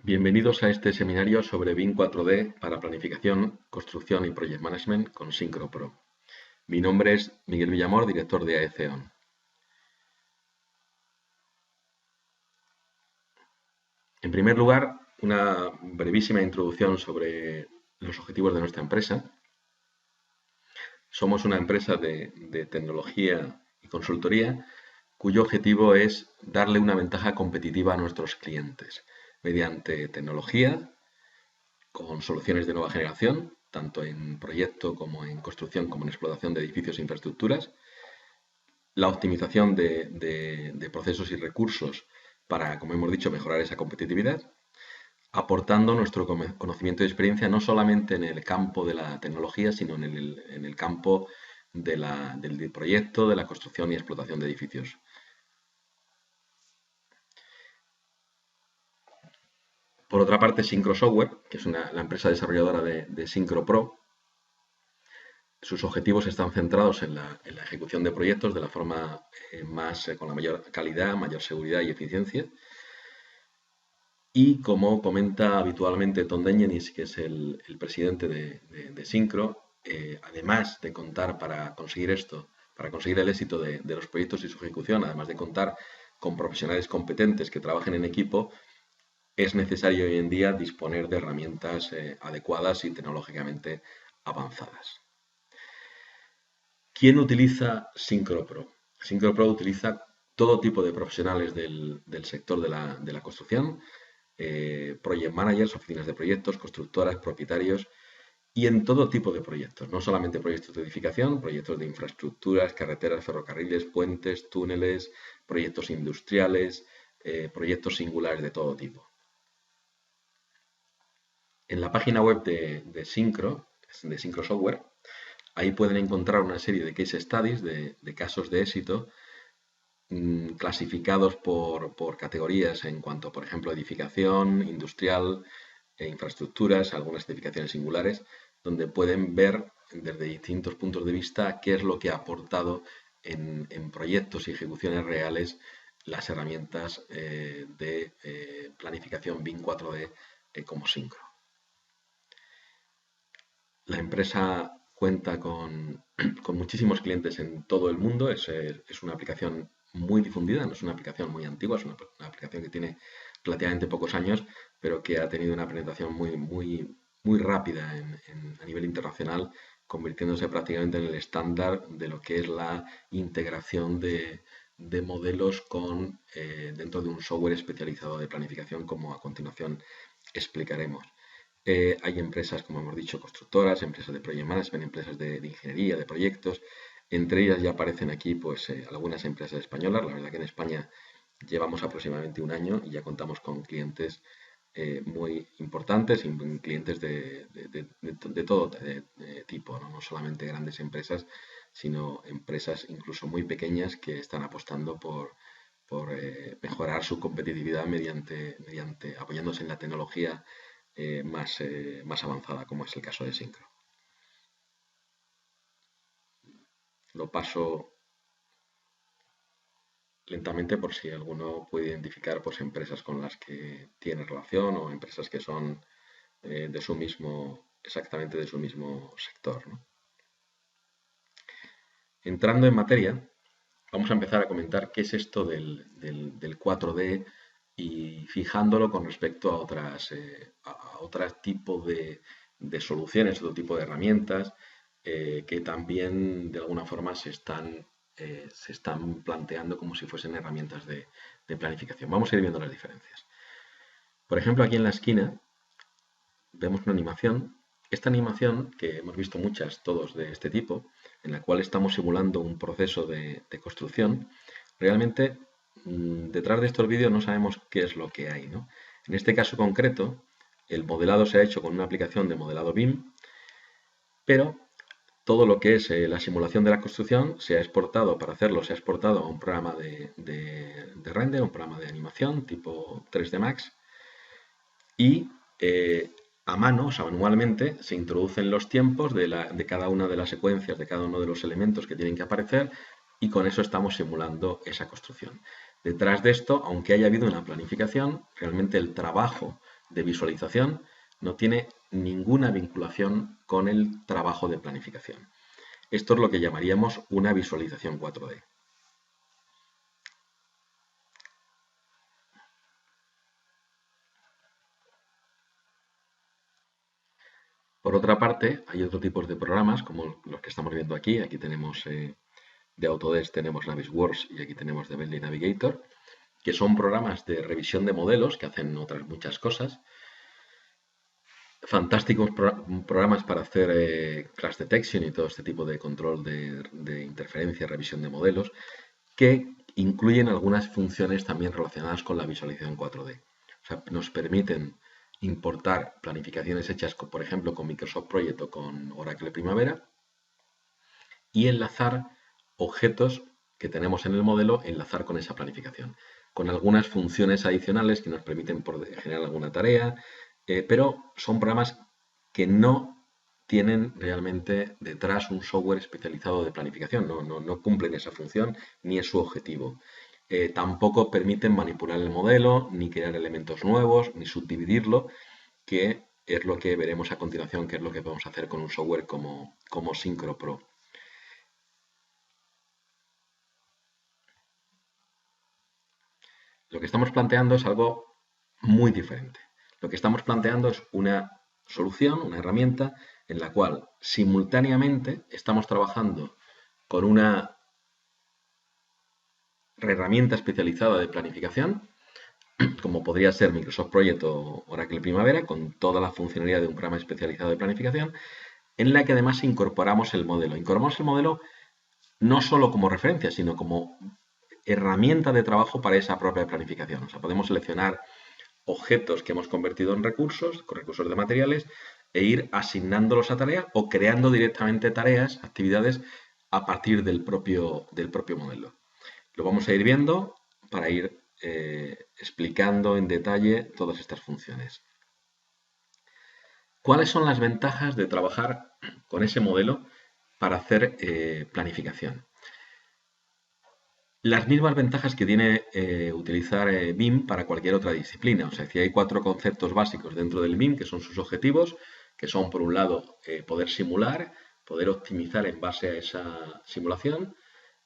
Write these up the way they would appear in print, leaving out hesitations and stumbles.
Bienvenidos a este seminario sobre BIM 4D para planificación, construcción y project management con SyncroPro. Mi nombre es Miguel Villamor, director de AECON. En primer lugar, una brevísima introducción sobre los objetivos de nuestra empresa. Somos una empresa de tecnología y consultoría cuyo objetivo es darle una ventaja competitiva a nuestros clientes mediante tecnología, con soluciones de nueva generación, tanto en proyecto como en construcción, como en explotación de edificios e infraestructuras, la optimización de procesos y recursos para, como hemos dicho, mejorar esa competitividad, aportando nuestro conocimiento y experiencia no solamente en el campo de la tecnología, sino en el campo del proyecto, de la construcción y explotación de edificios. Por otra parte, Syncro Software, que es la empresa desarrolladora de SyncroPro, sus objetivos están centrados en la ejecución de proyectos de la forma con la mayor calidad, mayor seguridad y eficiencia. Y como comenta habitualmente Tom Denyenis, que es el presidente de Syncro, además de contar para conseguir esto, para conseguir el éxito de los proyectos y su ejecución, además de contar con profesionales competentes que trabajen en equipo, es necesario hoy en día disponer de herramientas adecuadas y tecnológicamente avanzadas. ¿Quién utiliza SyncroPro? SyncroPro utiliza todo tipo de profesionales del sector de la construcción, project managers, oficinas de proyectos, constructoras, propietarios y en todo tipo de proyectos, no solamente proyectos de edificación, proyectos de infraestructuras, carreteras, ferrocarriles, puentes, túneles, proyectos industriales, proyectos singulares de todo tipo. En la página web de Syncro Software, ahí pueden encontrar una serie de case studies, de casos de éxito, clasificados por categorías en cuanto, por ejemplo, edificación, industrial, infraestructuras, algunas edificaciones singulares, donde pueden ver desde distintos puntos de vista qué es lo que ha aportado en proyectos y ejecuciones reales las herramientas de planificación BIM 4D como Syncro. La empresa cuenta con muchísimos clientes en todo el mundo, es una aplicación muy difundida, no es una aplicación muy antigua, es una aplicación que tiene relativamente pocos años, pero que ha tenido una penetración muy rápida a nivel internacional, convirtiéndose prácticamente en el estándar de lo que es la integración de modelos dentro de un software especializado de planificación, como a continuación explicaremos. Hay empresas, como hemos dicho, constructoras, empresas de project management, empresas de ingeniería, de proyectos. Entre ellas ya aparecen aquí pues, algunas empresas españolas. La verdad que en España llevamos aproximadamente un año y ya contamos con clientes muy importantes, y clientes de todo tipo, ¿no? No solamente grandes empresas, sino empresas incluso muy pequeñas que están apostando por mejorar su competitividad mediante apoyándose en la tecnología más avanzada, como es el caso de Syncro. Lo paso lentamente por si alguno puede identificar pues, empresas con las que tiene relación o empresas que son exactamente de su mismo sector, ¿no? Entrando en materia, vamos a empezar a comentar qué es esto del 4D y fijándolo con respecto a otros tipos de soluciones, otro tipo de herramientas que también de alguna forma se están planteando como si fuesen herramientas de planificación. Vamos a ir viendo las diferencias. Por ejemplo, aquí en la esquina vemos una animación. Esta animación, que hemos visto muchas todos de este tipo, en la cual estamos simulando un proceso de construcción, realmente detrás de estos vídeos no sabemos qué es lo que hay, ¿no? En este caso concreto, el modelado se ha hecho con una aplicación de modelado BIM, pero todo lo que es la simulación de la construcción se ha exportado, para hacerlo se ha exportado a un programa de render, un programa de animación tipo 3D Max, y a mano, o sea, manualmente, se introducen los tiempos de cada una de las secuencias, de cada uno de los elementos que tienen que aparecer, y con eso estamos simulando esa construcción. Detrás de esto, aunque haya habido una planificación, realmente el trabajo de visualización no tiene ninguna vinculación con el trabajo de planificación. Esto es lo que llamaríamos una visualización 4D. Por otra parte, hay otros tipos de programas como los que estamos viendo aquí. Aquí tenemos de Autodesk, tenemos Navisworks y aquí tenemos de Bentley Navigator, que son programas de revisión de modelos que hacen otras muchas cosas. Fantásticos programas para hacer crash detection y todo este tipo de control de interferencia, revisión de modelos, que incluyen algunas funciones también relacionadas con la visualización 4D. O sea, nos permiten importar planificaciones hechas, por ejemplo, con Microsoft Project o con Oracle Primavera y enlazar objetos que tenemos en el modelo, enlazar con esa planificación, con algunas funciones adicionales que nos permiten generar alguna tarea, pero son programas que no tienen realmente detrás un software especializado de planificación, no cumplen esa función ni es su objetivo. Tampoco permiten manipular el modelo, ni crear elementos nuevos, ni subdividirlo, que es lo que veremos a continuación, que es lo que podemos hacer con un software como Synchro Pro. Lo que estamos planteando es algo muy diferente. Lo que estamos planteando es una solución, una herramienta en la cual simultáneamente estamos trabajando con una herramienta especializada de planificación, como podría ser Microsoft Project o Oracle Primavera, con toda la funcionalidad de un programa especializado de planificación, en la que además incorporamos el modelo. Incorporamos el modelo no solo como referencia, sino como herramienta de trabajo para esa propia planificación. O sea, podemos seleccionar objetos que hemos convertido en recursos, con recursos de materiales, e ir asignándolos a tareas o creando directamente tareas, actividades, a partir del propio modelo. Lo vamos a ir viendo para ir explicando en detalle todas estas funciones. ¿Cuáles son las ventajas de trabajar con ese modelo para hacer planificación? Las mismas ventajas que tiene utilizar BIM para cualquier otra disciplina. O sea, si hay 4 conceptos básicos dentro del BIM, que son sus objetivos, que son, por un lado, poder simular, poder optimizar en base a esa simulación,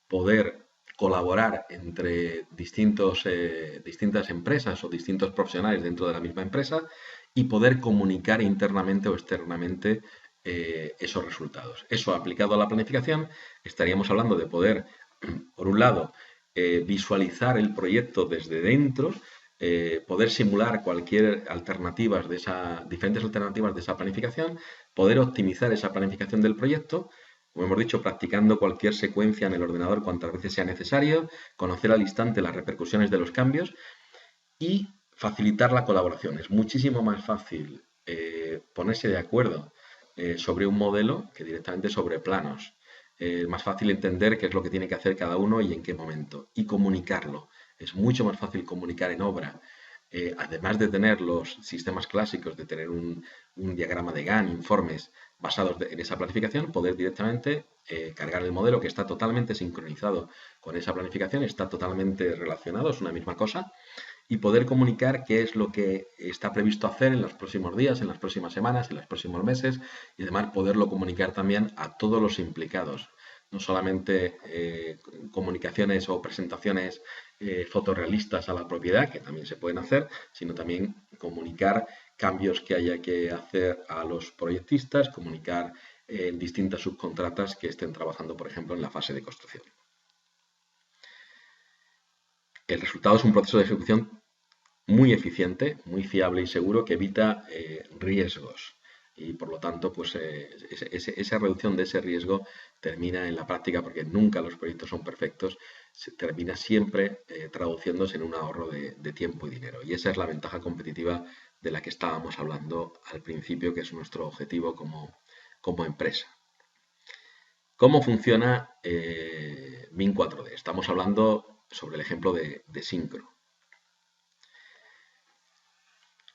poder colaborar entre distintas empresas o distintos profesionales dentro de la misma empresa y poder comunicar internamente o externamente esos resultados. Eso aplicado a la planificación, estaríamos hablando de poder, por un lado, visualizar el proyecto desde dentro, poder simular diferentes alternativas de esa planificación, poder optimizar esa planificación del proyecto, como hemos dicho, practicando cualquier secuencia en el ordenador cuantas veces sea necesario, conocer al instante las repercusiones de los cambios y facilitar la colaboración. Es muchísimo más fácil ponerse de acuerdo sobre un modelo que directamente sobre planos. Es más fácil entender qué es lo que tiene que hacer cada uno y en qué momento. Y comunicarlo. Es mucho más fácil comunicar en obra. Además de tener los sistemas clásicos, de tener un diagrama de Gantt, informes basados en esa planificación, poder directamente cargar el modelo que está totalmente sincronizado con esa planificación, está totalmente relacionado, es una misma cosa, y poder comunicar qué es lo que está previsto hacer en los próximos días, en las próximas semanas, en los próximos meses, y además poderlo comunicar también a todos los implicados. No solamente comunicaciones o presentaciones fotorrealistas a la propiedad, que también se pueden hacer, sino también comunicar cambios que haya que hacer a los proyectistas, comunicar en distintas subcontratas que estén trabajando, por ejemplo, en la fase de construcción. El resultado es un proceso de ejecución muy eficiente, muy fiable y seguro que evita riesgos. Y por lo tanto, pues esa reducción de ese riesgo termina en la práctica, porque nunca los proyectos son perfectos, se termina siempre traduciéndose en un ahorro de tiempo y dinero. Y esa es la ventaja competitiva de la que estábamos hablando al principio, que es nuestro objetivo como empresa. ¿Cómo funciona BIM 4D? Estamos hablando sobre el ejemplo de Synchro.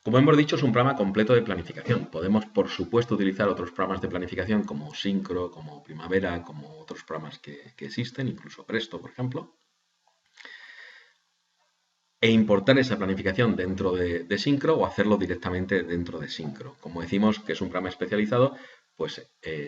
Como hemos dicho, es un programa completo de planificación. Podemos, por supuesto, utilizar otros programas de planificación como Synchro, como Primavera, como otros programas que existen, incluso Presto, por ejemplo. e importar esa planificación dentro de Syncro o hacerlo directamente dentro de Syncro. Como decimos que es un programa especializado, pues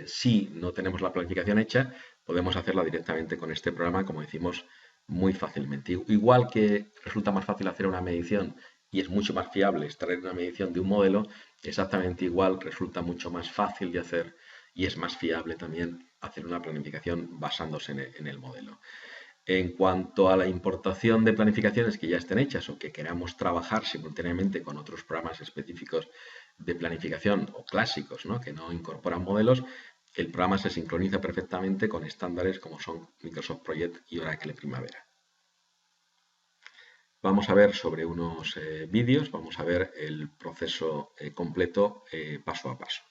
si no tenemos la planificación hecha, podemos hacerla directamente con este programa, como decimos, muy fácilmente. Igual que resulta más fácil hacer una medición y es mucho más fiable extraer una medición de un modelo, exactamente igual resulta mucho más fácil de hacer y es más fiable también hacer una planificación basándose en el modelo. En cuanto a la importación de planificaciones que ya estén hechas o que queramos trabajar simultáneamente con otros programas específicos de planificación o clásicos, ¿no?, que no incorporan modelos, el programa se sincroniza perfectamente con estándares como son Microsoft Project y Oracle Primavera. Vamos a ver sobre unos vídeos, vamos a ver el proceso completo paso a paso.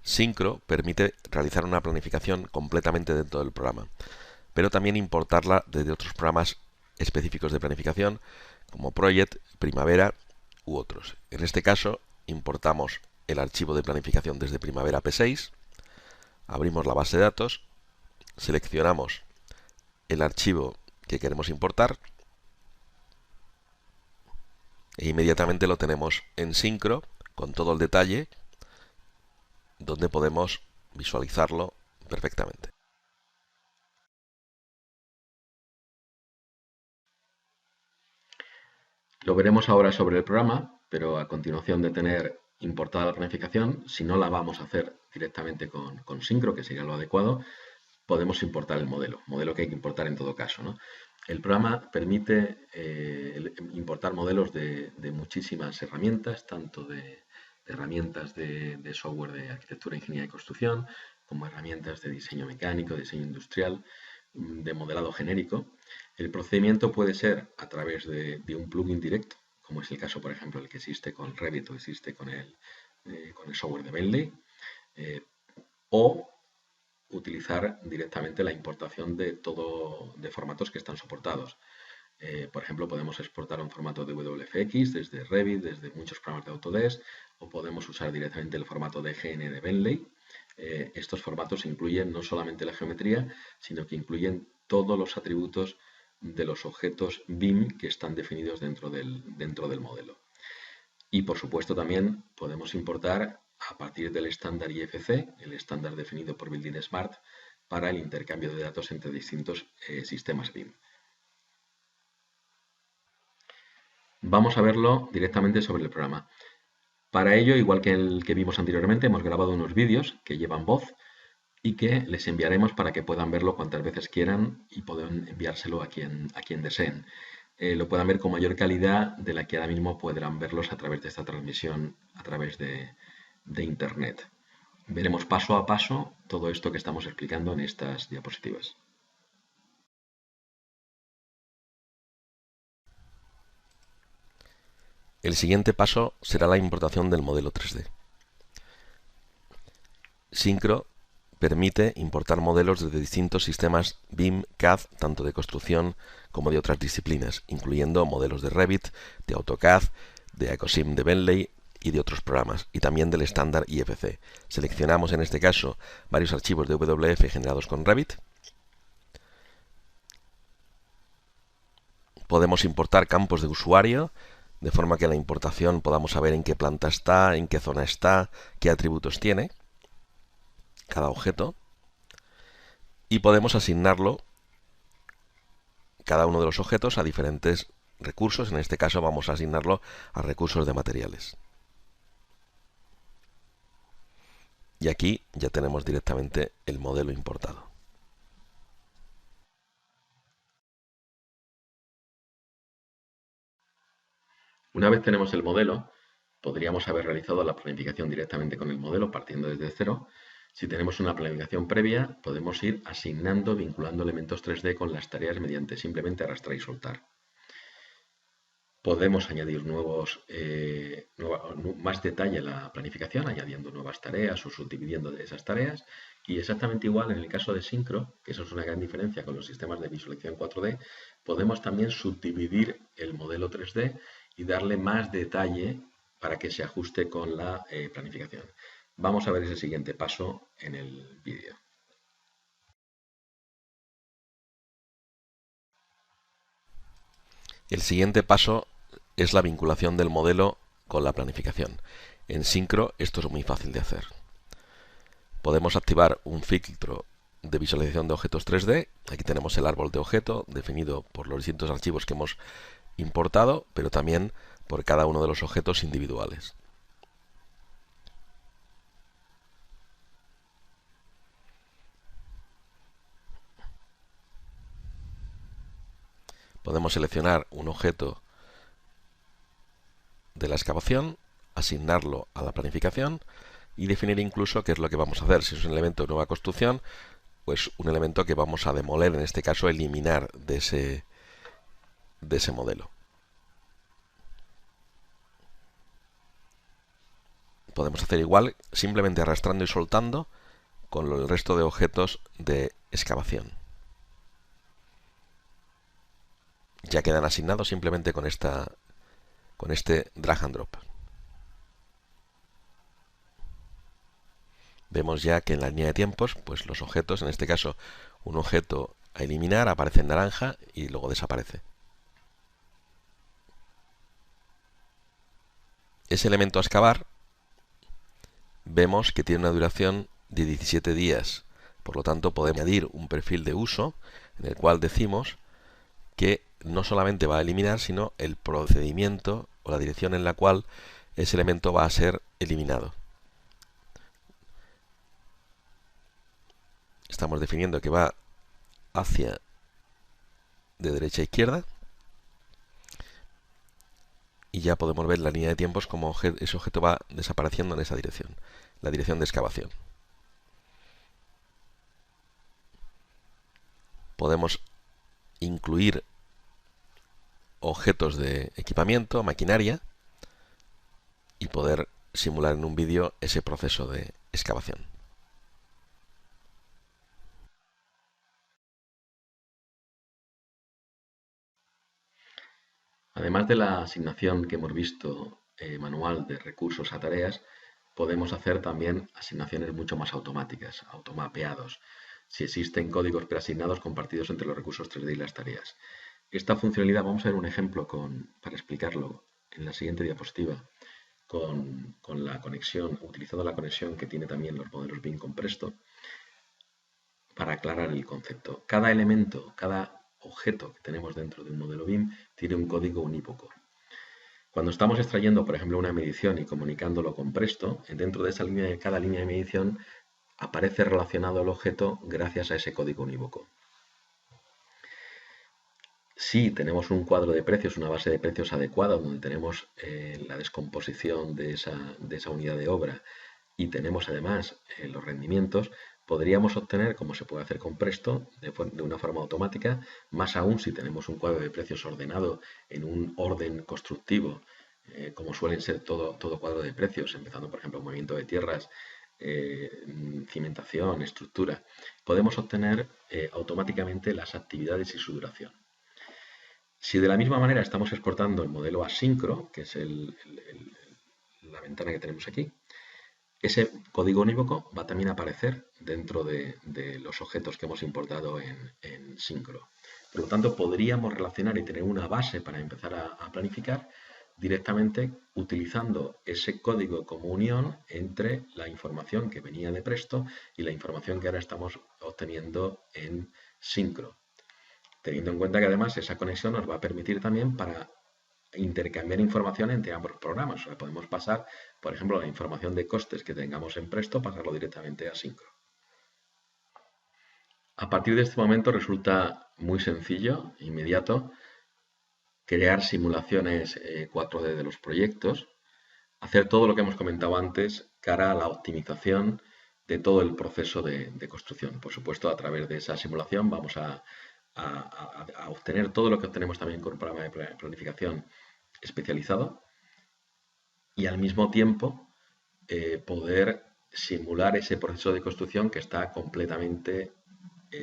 Syncro permite realizar una planificación completamente dentro del programa, pero también importarla desde otros programas específicos de planificación como Project, Primavera u otros. En este caso, importamos el archivo de planificación desde Primavera P6, abrimos la base de datos, seleccionamos el archivo que queremos importar e inmediatamente lo tenemos en Syncro con todo el detalle donde podemos visualizarlo perfectamente. Lo veremos ahora sobre el programa, pero a continuación de tener importada la planificación, si no la vamos a hacer directamente con Syncro, que sería lo adecuado, podemos importar el modelo que hay que importar en todo caso, ¿no? El programa permite importar modelos de muchísimas herramientas, tanto de herramientas de software de arquitectura, ingeniería y construcción, como herramientas de diseño mecánico, diseño industrial, de modelado genérico. El procedimiento puede ser a través de un plugin directo, como es el caso, por ejemplo, el que existe con Revit o existe con el software de Bentley, o utilizar directamente la importación de formatos que están soportados. Por ejemplo, podemos exportar un formato de WFX desde Revit, desde muchos programas de Autodesk, o podemos usar directamente el formato DGN de Bentley. Estos formatos incluyen no solamente la geometría, sino que incluyen todos los atributos de los objetos BIM que están definidos dentro del modelo. Y por supuesto también podemos importar a partir del estándar IFC, el estándar definido por Building Smart, para el intercambio de datos entre distintos sistemas BIM. Vamos a verlo directamente sobre el programa. Para ello, igual que el que vimos anteriormente, hemos grabado unos vídeos que llevan voz y que les enviaremos para que puedan verlo cuantas veces quieran y puedan enviárselo a quien deseen. Lo puedan ver con mayor calidad de la que ahora mismo podrán verlos a través de esta transmisión, a través de Internet. Veremos paso a paso todo esto que estamos explicando en estas diapositivas. El siguiente paso será la importación del modelo 3D. Syncro permite importar modelos desde distintos sistemas BIM, CAD, tanto de construcción como de otras disciplinas, incluyendo modelos de Revit, de AutoCAD, de Ecosim de Bentley y de otros programas, y también del estándar IFC. Seleccionamos en este caso varios archivos de WF generados con Revit. Podemos importar campos de usuario, de forma que en la importación podamos saber en qué planta está, en qué zona está, qué atributos tiene cada objeto, y podemos asignarlo, cada uno de los objetos, a diferentes recursos. En este caso vamos a asignarlo a recursos de materiales. Y aquí ya tenemos directamente el modelo importado. Una vez tenemos el modelo, podríamos haber realizado la planificación directamente con el modelo partiendo desde cero. Si tenemos una planificación previa, podemos ir asignando, vinculando elementos 3D con las tareas mediante simplemente arrastrar y soltar. Podemos añadir más detalle a la planificación, añadiendo nuevas tareas o subdividiendo esas tareas. Y exactamente igual en el caso de Syncro, que eso es una gran diferencia con los sistemas de visualización 4D, podemos también subdividir el modelo 3D y darle más detalle para que se ajuste con la planificación. Vamos a ver ese siguiente paso en el vídeo. El siguiente paso es la vinculación del modelo con la planificación. En Syncro esto es muy fácil de hacer. Podemos activar un filtro de visualización de objetos 3D. Aquí tenemos el árbol de objeto definido por los distintos archivos que hemos importado, pero también por cada uno de los objetos individuales. Podemos seleccionar un objeto de la excavación, asignarlo a la planificación y definir incluso qué es lo que vamos a hacer. Si es un elemento de nueva construcción, pues un elemento que vamos a demoler, en este caso eliminar de ese modelo. Podemos hacer igual simplemente arrastrando y soltando con el resto de objetos de excavación. Ya quedan asignados simplemente con este drag and drop. Vemos ya que en la línea de tiempos, pues los objetos, en este caso un objeto a eliminar, aparece en naranja y luego desaparece. Ese elemento a excavar vemos que tiene una duración de 17 días. Por lo tanto, podemos añadir un perfil de uso en el cual decimos que no solamente va a eliminar, sino el procedimiento o la dirección en la cual ese elemento va a ser eliminado. Estamos definiendo que va hacia de derecha a izquierda y ya podemos ver la línea de tiempos como ese objeto va desapareciendo en esa dirección, la dirección de excavación. Podemos incluir objetos de equipamiento, maquinaria, y poder simular en un vídeo ese proceso de excavación. Además de la asignación que hemos visto manual de recursos a tareas, podemos hacer también asignaciones mucho más automáticas, automapeados, si existen códigos preasignados compartidos entre los recursos 3D y las tareas. Esta funcionalidad, vamos a ver un ejemplo para explicarlo en la siguiente diapositiva, con la conexión, utilizando la conexión que tiene también los modelos BIM con Presto, para aclarar el concepto. Cada elemento, cada objeto que tenemos dentro de un modelo BIM tiene un código unívoco. Cuando estamos extrayendo, por ejemplo, una medición y comunicándolo con Presto, dentro de esa línea de cada línea de medición aparece relacionado el objeto gracias a ese código unívoco. Si tenemos un cuadro de precios, una base de precios adecuada, donde tenemos la descomposición de esa unidad de obra y tenemos además los rendimientos, podríamos obtener, como se puede hacer con Presto, de una forma automática, más aún si tenemos un cuadro de precios ordenado en un orden constructivo, como suelen ser todo cuadro de precios, empezando por ejemplo movimiento de tierras, cimentación, estructura, podemos obtener automáticamente las actividades y su duración. Si de la misma manera estamos exportando el modelo asincro, que es la ventana que tenemos aquí, ese código unívoco va también a aparecer dentro de los objetos que hemos importado en Syncro. Por lo tanto, podríamos relacionar y tener una base para empezar a planificar directamente utilizando ese código como unión entre la información que venía de Presto y la información que ahora estamos obteniendo en Syncro. Teniendo en cuenta que además esa conexión nos va a permitir también para intercambiar información entre ambos programas. O sea, podemos pasar, por ejemplo, la información de costes que tengamos en Presto, pasarlo directamente a Syncro. A partir de este momento resulta muy sencillo, inmediato, crear simulaciones 4D de los proyectos, hacer todo lo que hemos comentado antes cara a la optimización de todo el proceso de construcción. Por supuesto, a través de esa simulación vamos a obtener todo lo que obtenemos también con un programa de planificación especializado y al mismo tiempo poder simular ese proceso de construcción que está completamente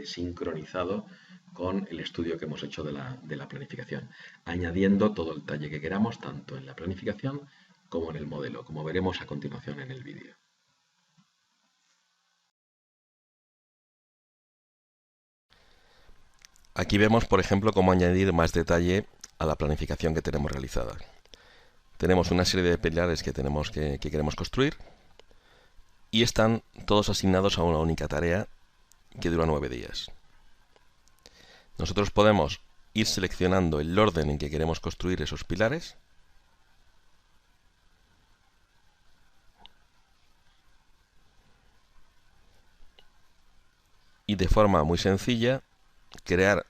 sincronizado con el estudio que hemos hecho de la planificación, añadiendo todo el detalle que queramos, tanto en la planificación como en el modelo, como veremos a continuación en el vídeo. Aquí vemos, por ejemplo, cómo añadir más detalle a la planificación que tenemos realizada. Tenemos una serie de pilares que queremos construir y están todos asignados a una única tarea que dura 9 días. Nosotros podemos ir seleccionando el orden en que queremos construir esos pilares y de forma muy sencilla crear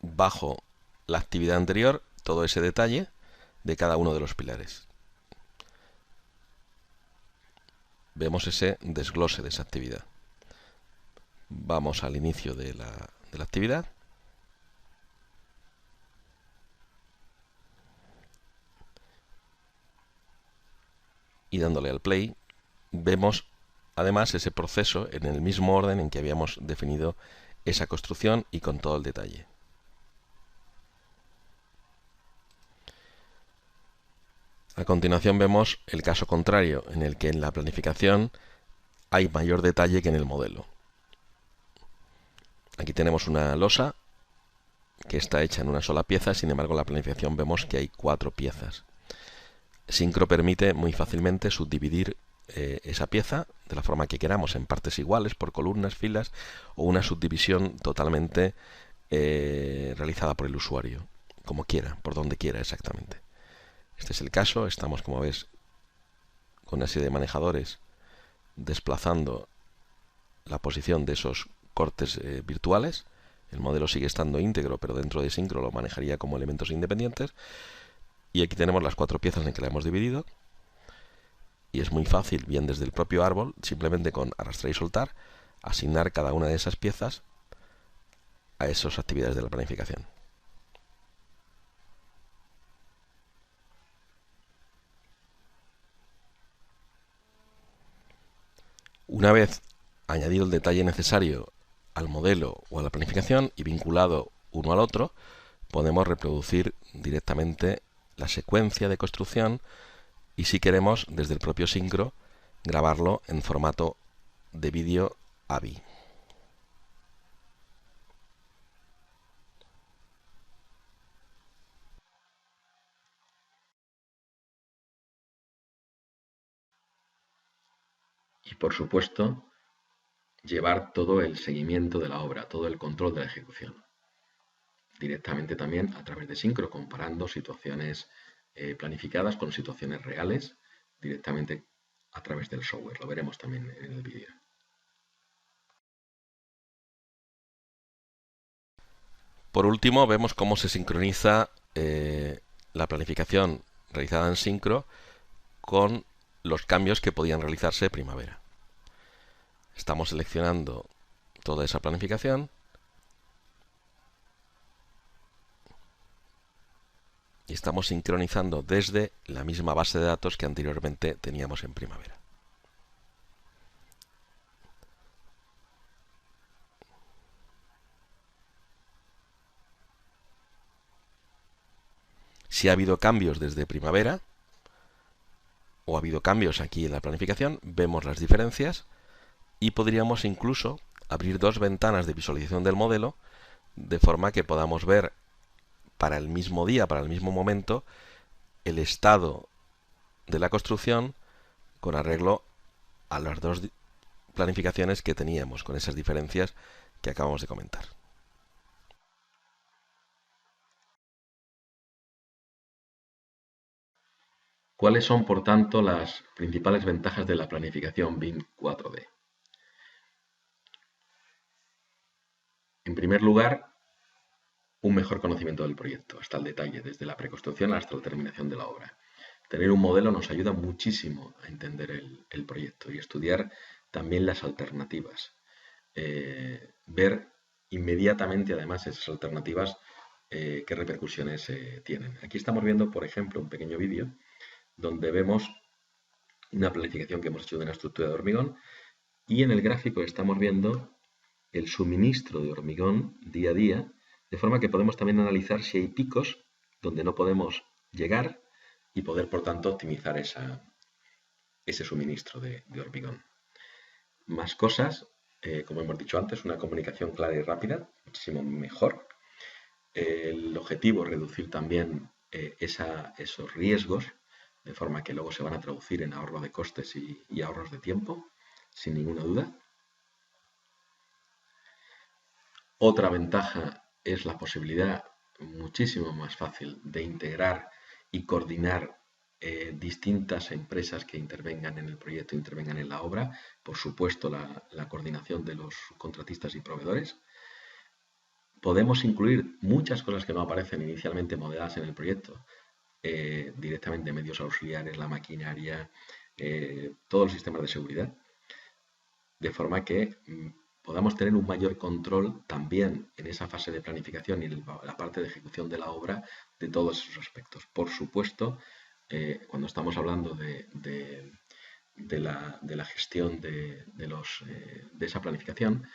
bajo la actividad anterior todo ese detalle de cada uno de los pilares. Vemos ese desglose de esa actividad. Vamos al inicio de la actividad. Y dándole al play, vemos además ese proceso en el mismo orden en que habíamos definido esa construcción y con todo el detalle. A continuación vemos el caso contrario, en el que en la planificación hay mayor detalle que en el modelo. Aquí tenemos una losa que está hecha en una sola pieza, sin embargo en la planificación vemos que hay 4 piezas. Syncro permite muy fácilmente subdividir esa pieza de la forma que queramos, en partes iguales, por columnas, filas, o una subdivisión totalmente realizada por el usuario, como quiera, por donde quiera exactamente. Este es el caso. Estamos, como ves, con una serie de manejadores desplazando la posición de esos cortes virtuales. El modelo sigue estando íntegro, pero dentro de Syncro lo manejaría como elementos independientes. Y aquí tenemos las 4 piezas en que la hemos dividido. Y es muy fácil, bien desde el propio árbol, simplemente con arrastrar y soltar, asignar cada una de esas piezas a esas actividades de la planificación. Una vez añadido el detalle necesario al modelo o a la planificación y vinculado uno al otro, podemos reproducir directamente la secuencia de construcción y, si queremos, desde el propio Syncro, grabarlo en formato de vídeo AVI. Y por supuesto, llevar todo el seguimiento de la obra, todo el control de la ejecución. Directamente también a través de Syncro, comparando situaciones planificadas con situaciones reales, directamente a través del software. Lo veremos también en el vídeo. Por último, vemos cómo se sincroniza la planificación realizada en Syncro con los cambios que podían realizarse primavera. Estamos seleccionando toda esa planificación y estamos sincronizando desde la misma base de datos que anteriormente teníamos en primavera. Si ha habido cambios desde primavera o ha habido cambios aquí en la planificación, vemos las diferencias y podríamos incluso abrir 2 ventanas de visualización del modelo de forma que podamos ver para el mismo día, para el mismo momento, el estado de la construcción con arreglo a las 2 planificaciones que teníamos, con esas diferencias que acabamos de comentar. ¿Cuáles son, por tanto, las principales ventajas de la planificación BIM 4D? En primer lugar, un mejor conocimiento del proyecto, hasta el detalle, desde la preconstrucción hasta la terminación de la obra. Tener un modelo nos ayuda muchísimo a entender el proyecto y estudiar también las alternativas. Ver inmediatamente, además, esas alternativas, qué repercusiones tienen. Aquí estamos viendo, por ejemplo, un pequeño vídeo donde vemos una planificación que hemos hecho de una estructura de hormigón y en el gráfico estamos viendo el suministro de hormigón día a día, de forma que podemos también analizar si hay picos donde no podemos llegar y poder, por tanto, optimizar ese suministro de hormigón. Más cosas, como hemos dicho antes, una comunicación clara y rápida, muchísimo mejor. El objetivo es reducir también esos riesgos, de forma que luego se van a traducir en ahorro de costes y ahorros de tiempo, sin ninguna duda. Otra ventaja es la posibilidad muchísimo más fácil de integrar y coordinar distintas empresas que intervengan en el proyecto, intervengan en la obra. Por supuesto, la coordinación de los contratistas y proveedores. Podemos incluir muchas cosas que no aparecen inicialmente modeladas en el proyecto, directamente medios auxiliares, la maquinaria, todos los sistemas de seguridad, de forma que podamos tener un mayor control también en esa fase de planificación y en la parte de ejecución de la obra de todos esos aspectos. Por supuesto, cuando estamos hablando de la gestión de esa planificación,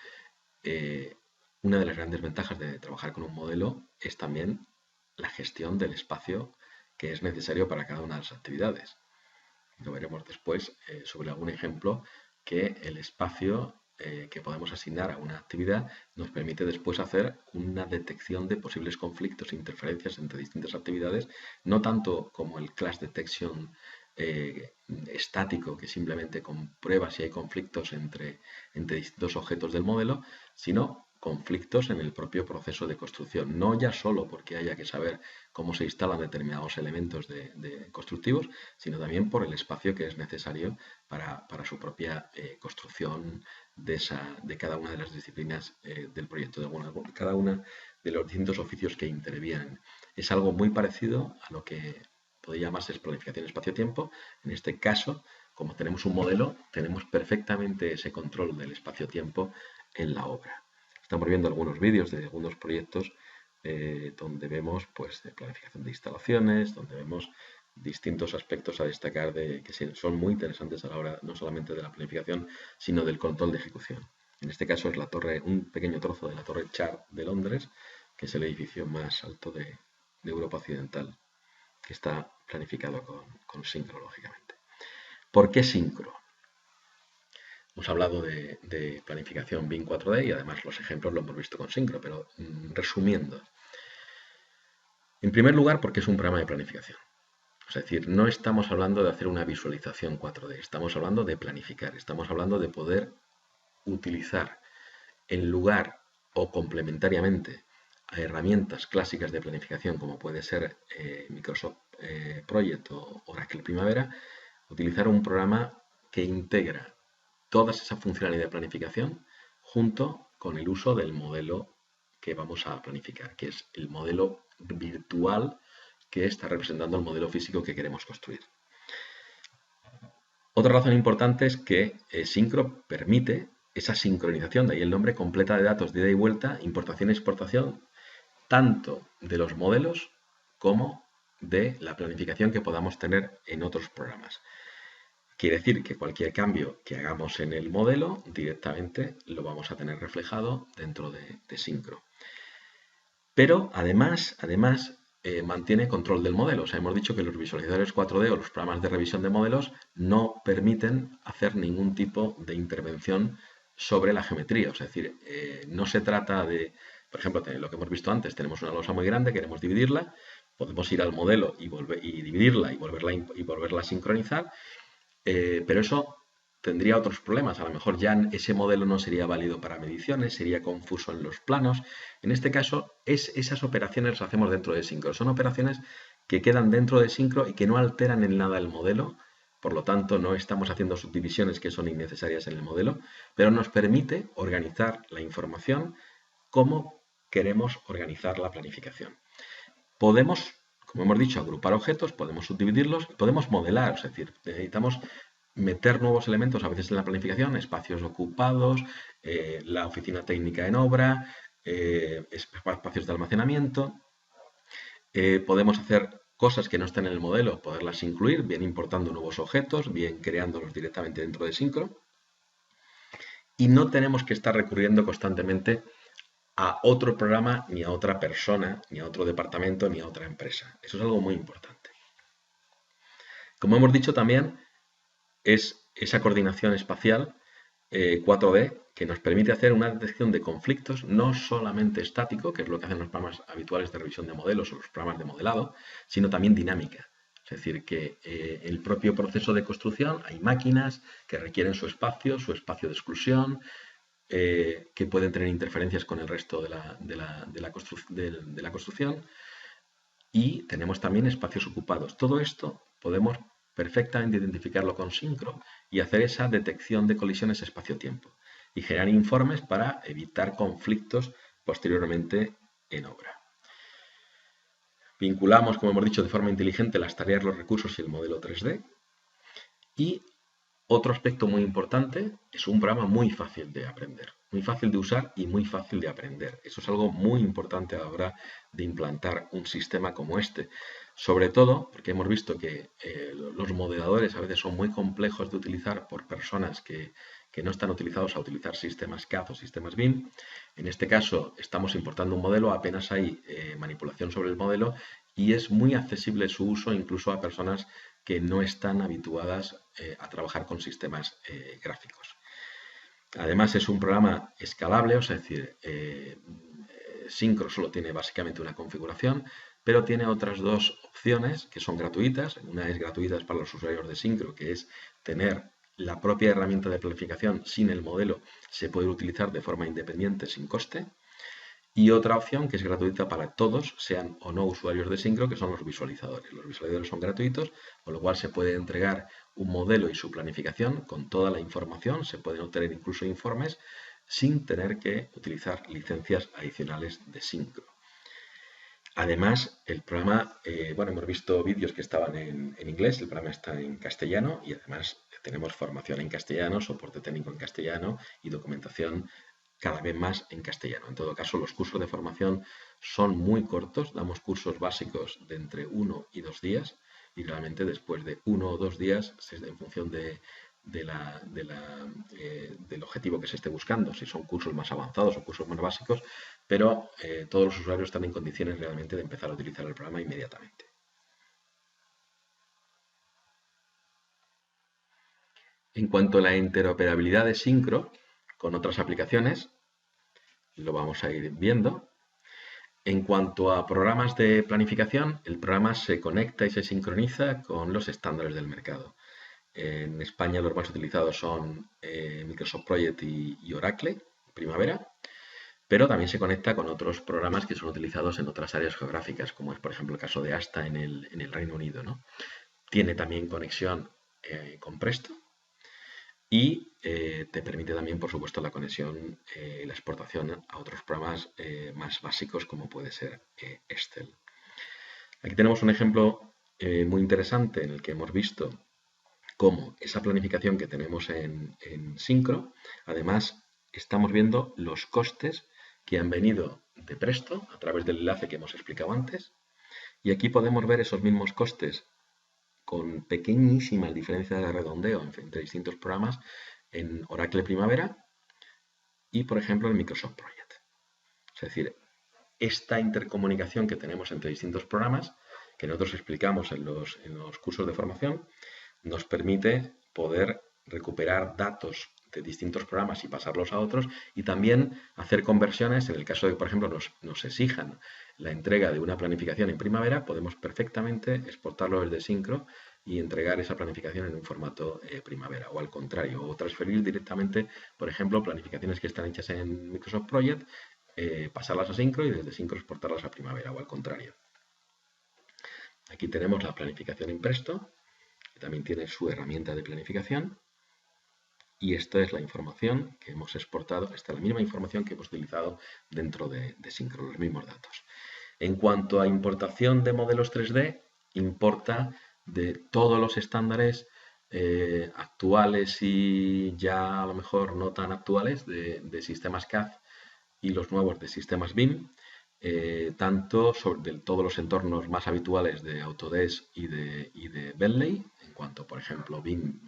una de las grandes ventajas de trabajar con un modelo es también la gestión del espacio que es necesario para cada una de las actividades. Lo veremos después sobre algún ejemplo que el espacio que podemos asignar a una actividad nos permite después hacer una detección de posibles conflictos e interferencias entre distintas actividades, no tanto como el clash detection estático que simplemente comprueba si hay conflictos entre distintos objetos del modelo, sino conflictos en el propio proceso de construcción, no ya solo porque haya que saber cómo se instalan determinados elementos de constructivos, sino también por el espacio que es necesario para su propia construcción de cada una de las disciplinas del proyecto, de cada una de los distintos oficios que intervienen. Es algo muy parecido a lo que podría llamarse planificación espacio-tiempo. En este caso, como tenemos un modelo, tenemos perfectamente ese control del espacio-tiempo en la obra. Estamos viendo algunos vídeos de algunos proyectos donde vemos pues, de planificación de instalaciones, donde vemos distintos aspectos a destacar que son muy interesantes a la hora no solamente de la planificación, sino del control de ejecución. En este caso es la torre, un pequeño trozo de la Torre Char de Londres, que es el edificio más alto de Europa Occidental, que está planificado con Syncro, lógicamente. ¿Por qué Syncro? Hemos hablado de planificación BIM 4D y además los ejemplos lo hemos visto con Syncro, pero resumiendo. En primer lugar, porque es un programa de planificación. Es decir, no estamos hablando de hacer una visualización 4D, estamos hablando de planificar, estamos hablando de poder utilizar en lugar o complementariamente a herramientas clásicas de planificación como puede ser Microsoft Project o Oracle Primavera, utilizar un programa que integra toda esa funcionalidad de planificación junto con el uso del modelo que vamos a planificar, que es el modelo virtual que está representando el modelo físico que queremos construir. Otra razón importante es que Syncro permite esa sincronización, de ahí el nombre, completa de datos de ida y vuelta, importación y exportación, tanto de los modelos como de la planificación que podamos tener en otros programas. Quiere decir que cualquier cambio que hagamos en el modelo directamente lo vamos a tener reflejado dentro de Syncro. Pero además mantiene control del modelo. O sea, hemos dicho que los visualizadores 4D o los programas de revisión de modelos no permiten hacer ningún tipo de intervención sobre la geometría. O sea, es decir, no se trata de, por ejemplo, lo que hemos visto antes, tenemos una losa muy grande, queremos dividirla, podemos ir al modelo y dividirla y volverla a sincronizar, pero eso tendría otros problemas. A lo mejor ya ese modelo no sería válido para mediciones, sería confuso en los planos. En este caso, esas operaciones las hacemos dentro de Syncro. Son operaciones que quedan dentro de Syncro y que no alteran en nada el modelo. Por lo tanto, no estamos haciendo subdivisiones que son innecesarias en el modelo, pero nos permite organizar la información como queremos organizar la planificación. Podemos, como hemos dicho, agrupar objetos, podemos subdividirlos, podemos modelar, es decir, necesitamos meter nuevos elementos a veces en la planificación, espacios ocupados, la oficina técnica en obra, espacios de almacenamiento. Podemos hacer cosas que no están en el modelo, poderlas incluir, bien importando nuevos objetos, bien creándolos directamente dentro de Syncro. Y no tenemos que estar recurriendo constantemente a otro programa, ni a otra persona, ni a otro departamento, ni a otra empresa. Eso es algo muy importante. Como hemos dicho también, es esa coordinación espacial 4D que nos permite hacer una detección de conflictos no solamente estático, que es lo que hacen los programas habituales de revisión de modelos o los programas de modelado, sino también dinámica. Es decir, que en el propio proceso de construcción hay máquinas que requieren su espacio de exclusión, que pueden tener interferencias con el resto de la construcción, y tenemos también espacios ocupados. Todo esto podemos perfectamente identificarlo con Syncro y hacer esa detección de colisiones espacio-tiempo y generar informes para evitar conflictos posteriormente en obra. Vinculamos, como hemos dicho, de forma inteligente las tareas, los recursos y el modelo 3D. Y otro aspecto muy importante, es un programa muy fácil de aprender, muy fácil de usar y muy fácil de aprender. Eso es algo muy importante a la hora de implantar un sistema como este. Sobre todo porque hemos visto que los modeladores a veces son muy complejos de utilizar por personas que no están utilizados a utilizar sistemas CAD o sistemas BIM. En este caso estamos importando un modelo, apenas hay manipulación sobre el modelo y es muy accesible su uso incluso a personas que no están habituadas a trabajar con sistemas gráficos. Además es un programa escalable, o sea, es decir, Syncro solo tiene básicamente una configuración, pero tiene otras dos opciones que son gratuitas. Una es gratuita para los usuarios de Syncro, que es tener la propia herramienta de planificación sin el modelo, se puede utilizar de forma independiente sin coste. Y otra opción que es gratuita para todos, sean o no usuarios de Syncro, que son los visualizadores. Los visualizadores son gratuitos, con lo cual se puede entregar un modelo y su planificación con toda la información, se pueden obtener incluso informes sin tener que utilizar licencias adicionales de Syncro. Además, el programa, bueno, hemos visto vídeos que estaban en inglés, el programa está en castellano y además tenemos formación en castellano, soporte técnico en castellano y documentación cada vez más en castellano. En todo caso, los cursos de formación son muy cortos, damos cursos básicos de entre 1 y 2 días y realmente después de 1 o 2 días, en función del objetivo que se esté buscando, si son cursos más avanzados o cursos más básicos, pero todos los usuarios están en condiciones realmente de empezar a utilizar el programa inmediatamente. En cuanto a la interoperabilidad de Syncro con otras aplicaciones, lo vamos a ir viendo. En cuanto a programas de planificación, el programa se conecta y se sincroniza con los estándares del mercado. En España los más utilizados son Microsoft Project y Oracle Primavera, pero también se conecta con otros programas que son utilizados en otras áreas geográficas, como es por ejemplo el caso de Asta en el Reino Unido, ¿no? Tiene también conexión con Presto y te permite también, por supuesto, la conexión, la exportación a otros programas más básicos como puede ser Excel. Aquí tenemos un ejemplo muy interesante en el que hemos visto cómo esa planificación que tenemos en Syncro, además estamos viendo los costes que han venido de Presto a través del enlace que hemos explicado antes, y aquí podemos ver esos mismos costes con pequeñísimas diferencias de redondeo entre distintos programas en Oracle Primavera y, por ejemplo, en Microsoft Project. Es decir, esta intercomunicación que tenemos entre distintos programas, que nosotros explicamos en los cursos de formación, nos permite poder recuperar datos de distintos programas y pasarlos a otros y también hacer conversiones en el caso de que, por ejemplo, nos exijan la entrega de una planificación en Primavera, podemos perfectamente exportarlo desde Syncro y entregar esa planificación en un formato Primavera, o al contrario, o transferir directamente, por ejemplo, planificaciones que están hechas en Microsoft Project, pasarlas a Syncro y desde Syncro exportarlas a Primavera, o al contrario. Aquí tenemos la planificación en Presto, que también tiene su herramienta de planificación, y esta es la información que hemos exportado, esta es la misma información que hemos utilizado dentro de Syncro, los mismos datos. En cuanto a importación de modelos 3D, importa de todos los estándares actuales y ya a lo mejor no tan actuales de sistemas CAD y los nuevos de sistemas BIM, tanto de todos los entornos más habituales de Autodesk y de Bentley, en cuanto, por ejemplo, BIM,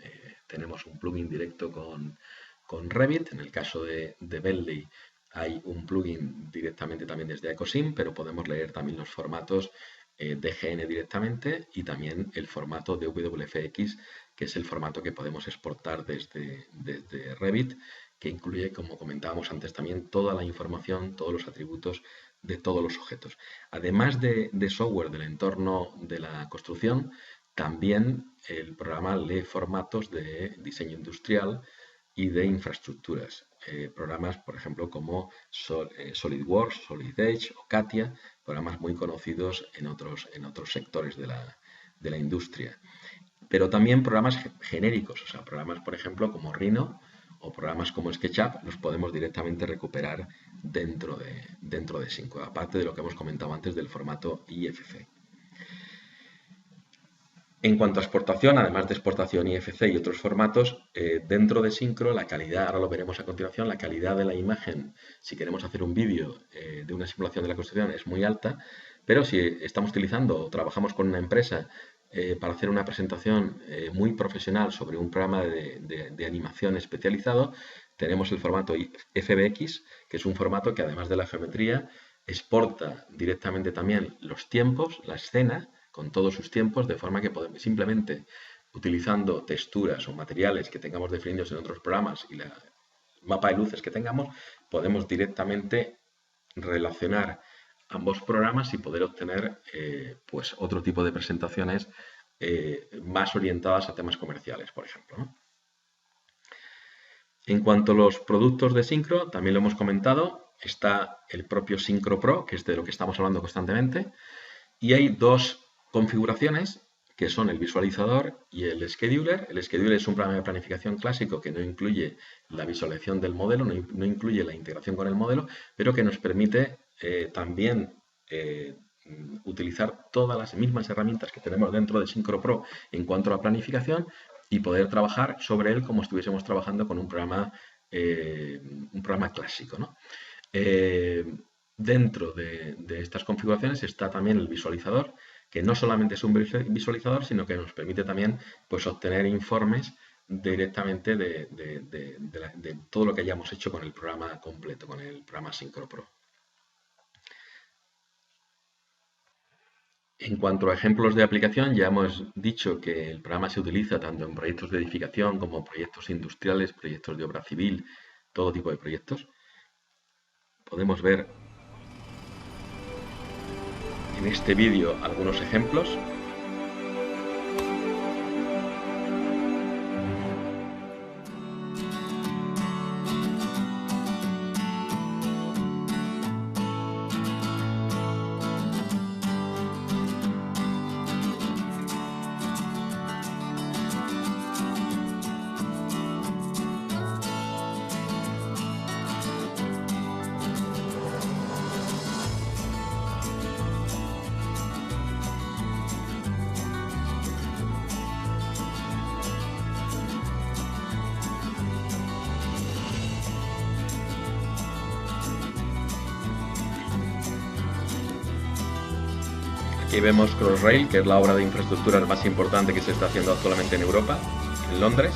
tenemos un plugin directo con Revit. En el caso de Bentley hay un plugin directamente también desde Ecosim, pero podemos leer también los formatos DGN directamente y también el formato de WFX que es el formato que podemos exportar desde Revit, que incluye, como comentábamos antes también, toda la información, todos los atributos de todos los objetos. Además de software del entorno de la construcción, también el programa lee formatos de diseño industrial y de infraestructuras. Programas, por ejemplo, como SolidWorks, Solid Edge o CATIA, programas muy conocidos en otros sectores de la industria. Pero también programas genéricos, o sea, programas, por ejemplo, como Rhino o programas como SketchUp, los podemos directamente recuperar dentro de Synchro, aparte de lo que hemos comentado antes del formato IFC. En cuanto a exportación, además de exportación IFC y otros formatos, dentro de Synchro la calidad, ahora lo veremos a continuación, la calidad de la imagen, si queremos hacer un vídeo de una simulación de la construcción, es muy alta, pero si estamos utilizando o trabajamos con una empresa para hacer una presentación muy profesional sobre un programa de animación especializado, tenemos el formato FBX, que es un formato que además de la geometría, exporta directamente también los tiempos, la escena, con todos sus tiempos, de forma que podemos simplemente utilizando texturas o materiales que tengamos definidos en otros programas y el mapa de luces que tengamos, podemos directamente relacionar ambos programas y poder obtener pues otro tipo de presentaciones más orientadas a temas comerciales, por ejemplo, ¿no? En cuanto a los productos de Synchro, también lo hemos comentado, está el propio Synchro Pro, que es de lo que estamos hablando constantemente, y hay dos configuraciones que son el visualizador y el scheduler. El scheduler es un programa de planificación clásico que no incluye la visualización del modelo, no incluye la integración con el modelo, pero que nos permite también utilizar todas las mismas herramientas que tenemos dentro de Synchro Pro en cuanto a la planificación y poder trabajar sobre él como estuviésemos trabajando con un programa clásico, ¿no? Dentro de estas configuraciones está también el visualizador, que no solamente es un visualizador, sino que nos permite también pues, obtener informes directamente de todo lo que hayamos hecho con el programa completo, con el programa Synchro Pro. En cuanto a ejemplos de aplicación, ya hemos dicho que el programa se utiliza tanto en proyectos de edificación como proyectos industriales, proyectos de obra civil, todo tipo de proyectos. Podemos ver en este vídeo algunos ejemplos. Aquí vemos Crossrail, que es la obra de infraestructuras más importante que se está haciendo actualmente en Europa, en Londres.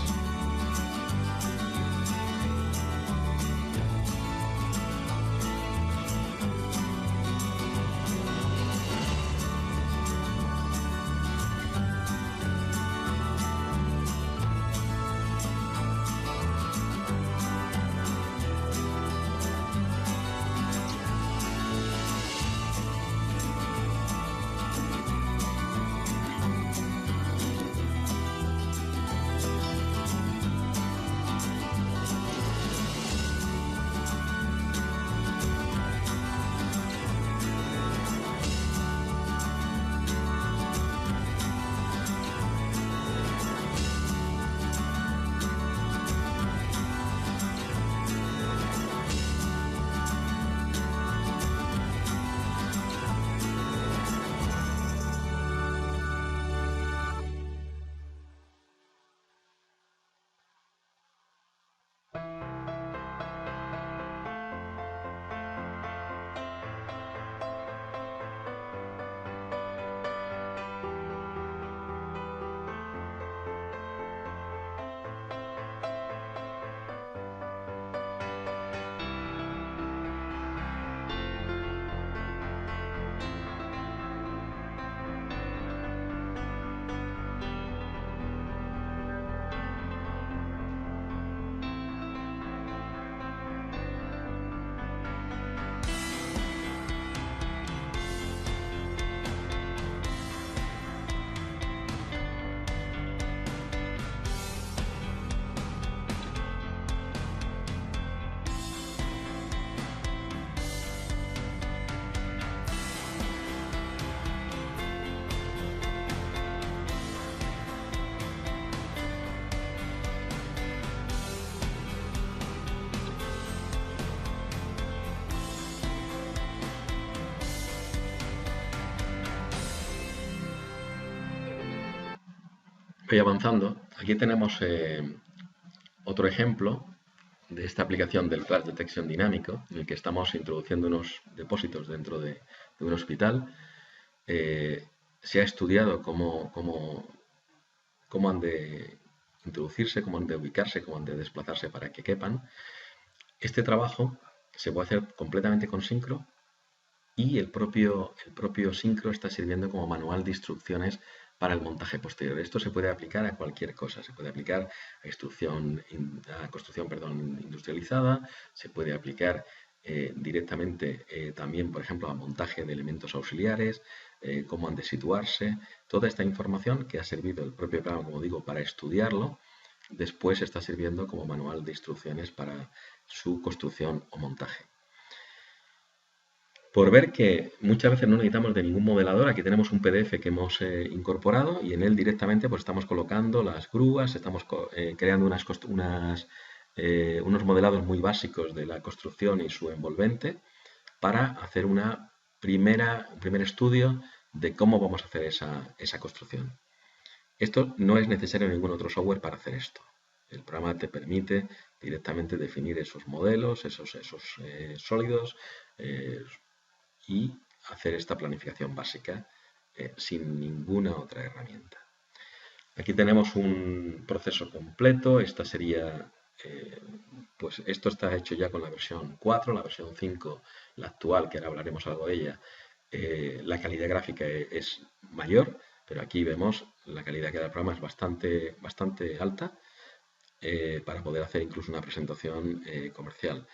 que ir avanzando. Aquí tenemos otro ejemplo de esta aplicación del Flash Detection dinámico, en el que estamos introduciendo unos depósitos dentro de un hospital. Se ha estudiado cómo han de introducirse, cómo han de ubicarse, cómo han de desplazarse para que quepan. Este trabajo se puede hacer completamente con Syncro y el propio Syncro está sirviendo como manual de instrucciones para el montaje posterior. Esto se puede aplicar a cualquier cosa, se puede aplicar a construcción industrializada, se puede aplicar directamente también, por ejemplo, a montaje de elementos auxiliares, cómo han de situarse. Toda esta información que ha servido el propio programa, como digo, para estudiarlo, después está sirviendo como manual de instrucciones para su construcción o montaje. Por ver que muchas veces no necesitamos de ningún modelador, aquí tenemos un PDF que hemos incorporado y en él directamente pues estamos colocando las grúas, estamos creando unos modelados muy básicos de la construcción y su envolvente para hacer un primer estudio de cómo vamos a hacer esa construcción. Esto no es necesario ningún otro software para hacer esto. El programa te permite directamente definir esos modelos, esos sólidos, y hacer esta planificación básica sin ninguna otra herramienta. Aquí tenemos un proceso completo. Esta sería, pues esto está hecho ya con la versión 4, la versión 5, la actual, que ahora hablaremos algo de ella. La calidad gráfica es mayor, pero aquí vemos la calidad que da el programa es bastante alta para poder hacer incluso una presentación comercial.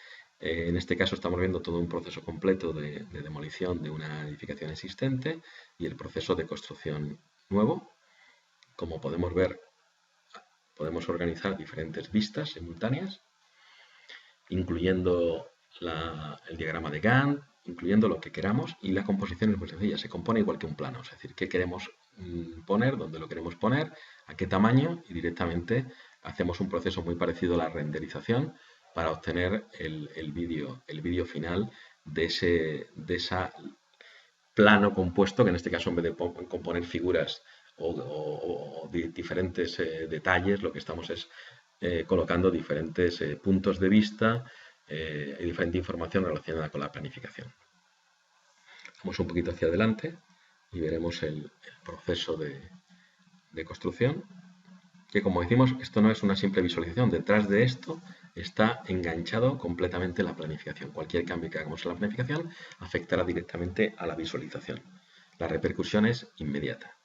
En este caso estamos viendo todo un proceso completo de demolición de una edificación existente y el proceso de construcción nuevo. Como podemos ver, podemos organizar diferentes vistas simultáneas, incluyendo el diagrama de Gantt, incluyendo lo que queramos, y la composición es muy sencilla, se compone igual que un plano, es decir, qué queremos poner, dónde lo queremos poner, a qué tamaño, y directamente hacemos un proceso muy parecido a la renderización para obtener el vídeo final de ese plano compuesto, que en este caso en vez de componer figuras o diferentes detalles, lo que estamos es colocando diferentes puntos de vista y diferente información relacionada con la planificación. Vamos un poquito hacia adelante y veremos el proceso de construcción, que como decimos, esto no es una simple visualización. Detrás de esto está enganchado completamente la planificación. Cualquier cambio que hagamos en la planificación afectará directamente a la visualización. La repercusión es inmediata.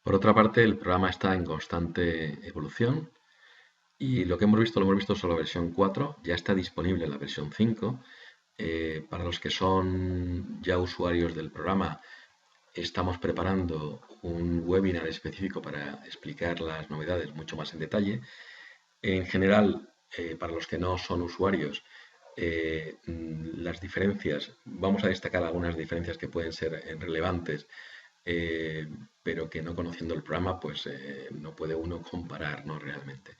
Por otra parte, el programa está en constante evolución y lo hemos visto solo la versión 4, ya está disponible en la versión 5. Para los que son ya usuarios del programa, estamos preparando un webinar específico para explicar las novedades mucho más en detalle. En general, para los que no son usuarios, las diferencias, vamos a destacar algunas diferencias que pueden ser relevantes, pero que no conociendo el programa, pues no puede uno comparar, ¿no? Realmente.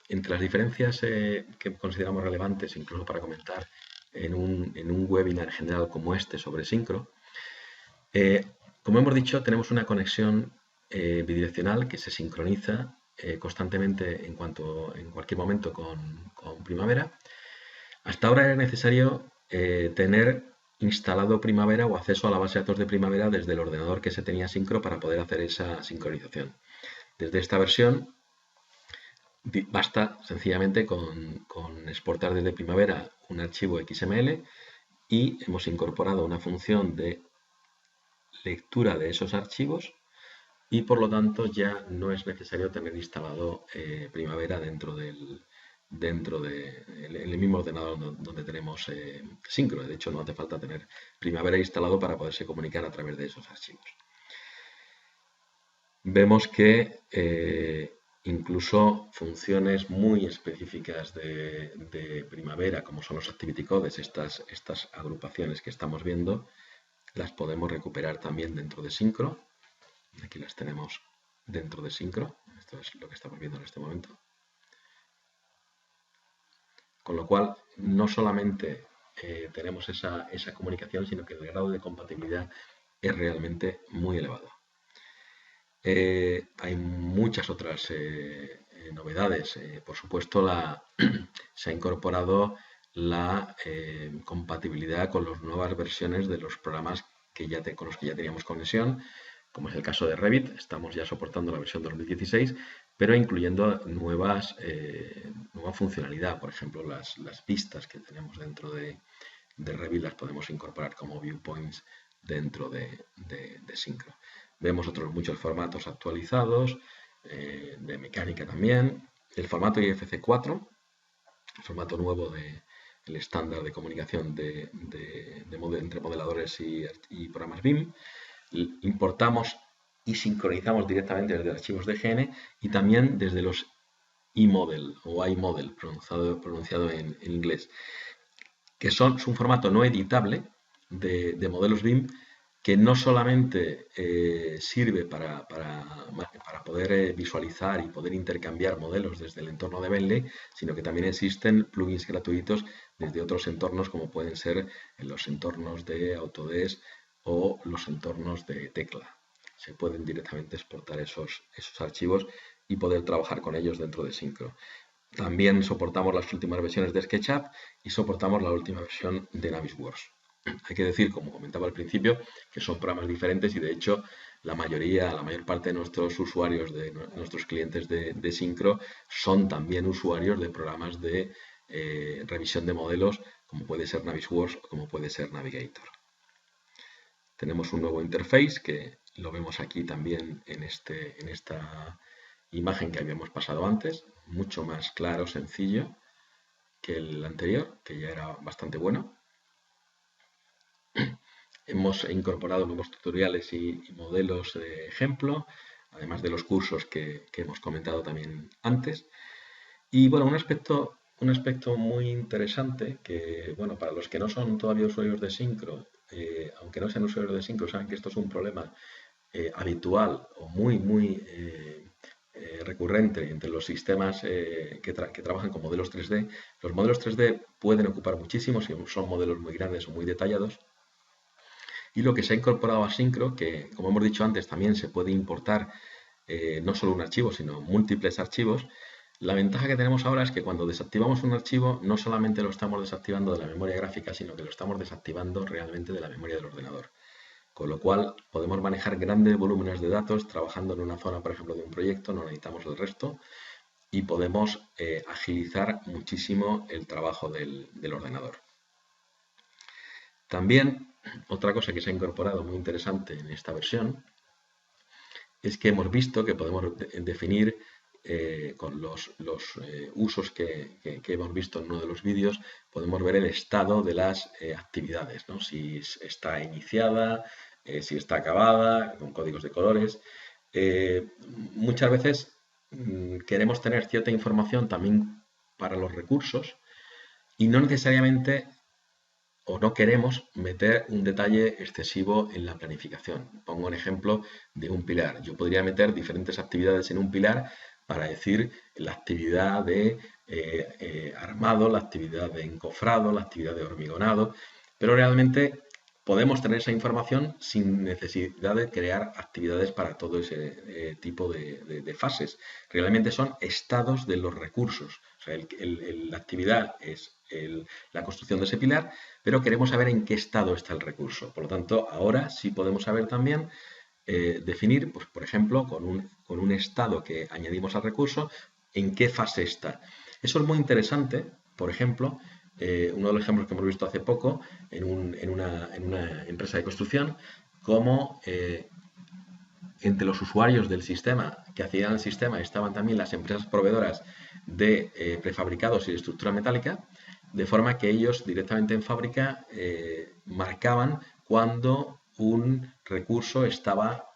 Entre las diferencias que consideramos relevantes, incluso para comentar en un webinar general como este sobre Syncro, como hemos dicho, tenemos una conexión bidireccional que se sincroniza constantemente en cualquier momento con Primavera. Hasta ahora era necesario tener instalado Primavera o acceso a la base de datos de Primavera desde el ordenador que se tenía Syncro para poder hacer esa sincronización. Desde esta versión basta sencillamente con exportar desde Primavera un archivo XML y hemos incorporado una función de lectura de esos archivos y por lo tanto ya no es necesario tener instalado Primavera dentro del mismo ordenador donde tenemos Syncro. De hecho, no hace falta tener Primavera instalado para poderse comunicar a través de esos archivos. Vemos que incluso funciones muy específicas de Primavera, como son los Activity Codes, estas agrupaciones que estamos viendo, las podemos recuperar también dentro de Syncro. Aquí las tenemos dentro de Syncro. Esto es lo que estamos viendo en este momento. Con lo cual, no solamente tenemos esa comunicación, sino que el grado de compatibilidad es realmente muy elevado. Hay muchas otras novedades. Por supuesto, se ha incorporado la compatibilidad con las nuevas versiones de los programas con los que ya teníamos conexión, como es el caso de Revit. Estamos ya soportando la versión 2016, pero incluyendo nueva funcionalidad. Por ejemplo, las vistas que tenemos dentro de Revit las podemos incorporar como viewpoints dentro de Syncro. Vemos otros muchos formatos actualizados, de mecánica también. El formato IFC4, el formato nuevo del estándar de comunicación entre modeladores y programas BIM. Importamos y sincronizamos directamente desde archivos de GN y también desde los iModel o iModel, pronunciado en inglés, que es un formato no editable de modelos BIM que no solamente sirve para poder visualizar y poder intercambiar modelos desde el entorno de Bentley, sino que también existen plugins gratuitos desde otros entornos, como pueden ser los entornos de Autodesk o los entornos de Tecla. Se pueden directamente exportar esos archivos y poder trabajar con ellos dentro de Syncro. También soportamos las últimas versiones de SketchUp y soportamos la última versión de Navisworks. Hay que decir, como comentaba al principio, que son programas diferentes y de hecho la mayor parte de nuestros usuarios, de nuestros clientes de Syncro, son también usuarios de programas de revisión de modelos, como puede ser Navisworks o como puede ser Navigator. Tenemos un nuevo interface que lo vemos aquí también en esta imagen que habíamos pasado antes, mucho más claro, sencillo que el anterior, que ya era bastante bueno. Hemos incorporado nuevos tutoriales y modelos de ejemplo, además de los cursos que hemos comentado también antes. Y bueno, un aspecto muy interesante que, bueno, para los que no son todavía usuarios de Syncro, aunque no sean usuarios de Syncro, saben que esto es un problema habitual o muy recurrente entre los sistemas que trabajan con modelos 3D. Los modelos 3D pueden ocupar muchísimo si son modelos muy grandes o muy detallados. Y lo que se ha incorporado a Syncro, que como hemos dicho antes, también se puede importar no solo un archivo, sino múltiples archivos. La ventaja que tenemos ahora es que cuando desactivamos un archivo, no solamente lo estamos desactivando de la memoria gráfica, sino que lo estamos desactivando realmente de la memoria del ordenador. Con lo cual podemos manejar grandes volúmenes de datos trabajando en una zona, por ejemplo, de un proyecto, no necesitamos el resto y podemos agilizar muchísimo el trabajo del ordenador. También, otra cosa que se ha incorporado muy interesante en esta versión es que hemos visto que podemos definir con los usos que hemos visto en uno de los vídeos, podemos ver el estado de las actividades, ¿no? Si está iniciada, si está acabada, con códigos de colores. Muchas veces queremos tener cierta información también para los recursos y no necesariamente o no queremos meter un detalle excesivo en la planificación. Pongo un ejemplo de un pilar. Yo podría meter diferentes actividades en un pilar para decir la actividad de armado, la actividad de encofrado, la actividad de hormigonado, pero realmente podemos tener esa información sin necesidad de crear actividades para todo ese tipo de fases. Realmente son estados de los recursos. O sea, la actividad es la construcción de ese pilar, pero queremos saber en qué estado está el recurso. Por lo tanto, ahora sí podemos saber también definir, pues, por ejemplo, con un estado que añadimos al recurso, en qué fase está. Eso es muy interesante, por ejemplo, uno de los ejemplos que hemos visto hace poco en una empresa de construcción, como entre los usuarios del sistema que accedían al sistema estaban también las empresas proveedoras de prefabricados y de estructura metálica, de forma que ellos directamente en fábrica marcaban cuando un recurso estaba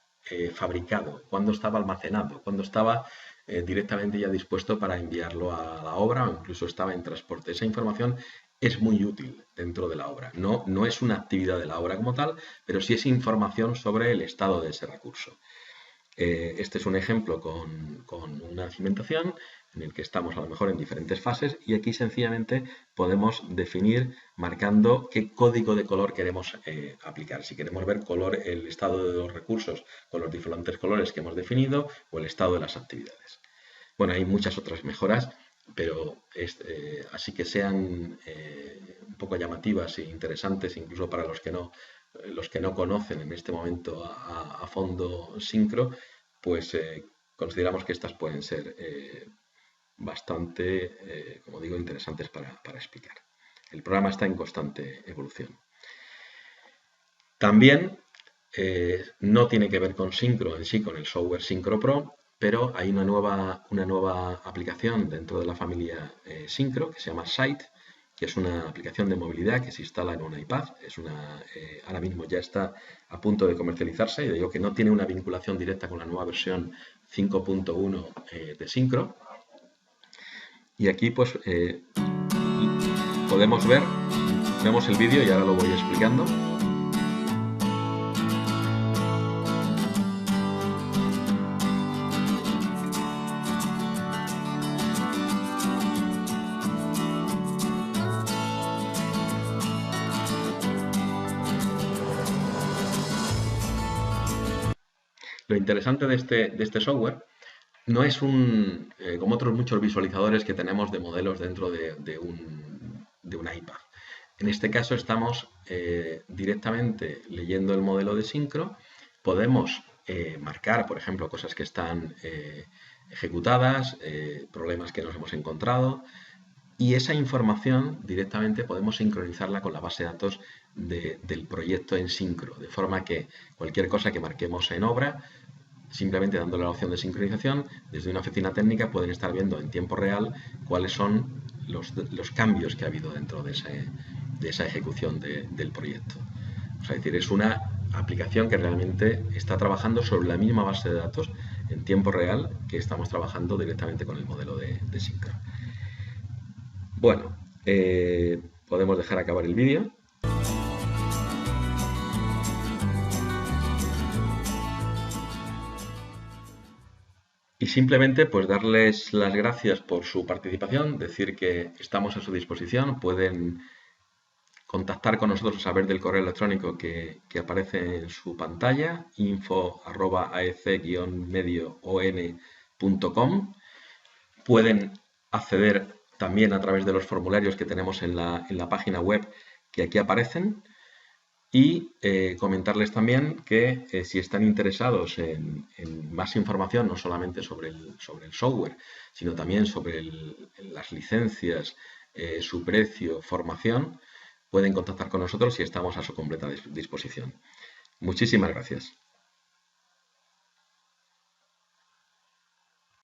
fabricado, cuando estaba almacenado, cuando estaba directamente ya dispuesto para enviarlo a la obra o incluso estaba en transporte. Esa información es muy útil dentro de la obra. No es una actividad de la obra como tal, pero sí es información sobre el estado de ese recurso. Este es un ejemplo con una cimentación en el que estamos a lo mejor en diferentes fases, y aquí sencillamente podemos definir marcando qué código de color queremos aplicar. Si queremos ver el estado de los recursos con los diferentes colores que hemos definido o el estado de las actividades. Bueno, hay muchas otras mejoras, pero así que sean un poco llamativas e interesantes incluso para los que no conocen en este momento a fondo Syncro, pues consideramos que estas pueden ser bastante, como digo, interesantes para explicar. El programa está en constante evolución. También no tiene que ver con Syncro en sí, con el software Syncro Pro, pero hay una nueva aplicación dentro de la familia Syncro que se llama Sight, que es una aplicación de movilidad que se instala en un iPad. Ahora mismo ya está a punto de comercializarse, y digo que no tiene una vinculación directa con la nueva versión 5.1 de Syncro. Y aquí pues vemos el vídeo y ahora lo voy explicando. Lo interesante de este software no es como otros muchos visualizadores que tenemos de modelos dentro de un iPad. En este caso estamos directamente leyendo el modelo de Syncro. Podemos marcar, por ejemplo, cosas que están ejecutadas, problemas que nos hemos encontrado, y esa información directamente podemos sincronizarla con la base de datos del proyecto en Syncro, de forma que cualquier cosa que marquemos en obra, simplemente dándole la opción de sincronización, desde una oficina técnica pueden estar viendo en tiempo real cuáles son los cambios que ha habido dentro de esa ejecución del proyecto. Es decir, es una aplicación que realmente está trabajando sobre la misma base de datos en tiempo real que estamos trabajando directamente con el modelo de Syncro. Bueno, podemos dejar acabar el vídeo. Y simplemente pues darles las gracias por su participación, decir que estamos a su disposición. Pueden contactar con nosotros a través del correo electrónico que aparece en su pantalla, info@aec-medioon.com. Pueden acceder también a través de los formularios que tenemos en la página web que aquí aparecen, y comentarles también que si están interesados en más información, no solamente sobre el software, sino también sobre las licencias, su precio, formación, pueden contactar con nosotros y estamos a su completa disposición. Muchísimas gracias.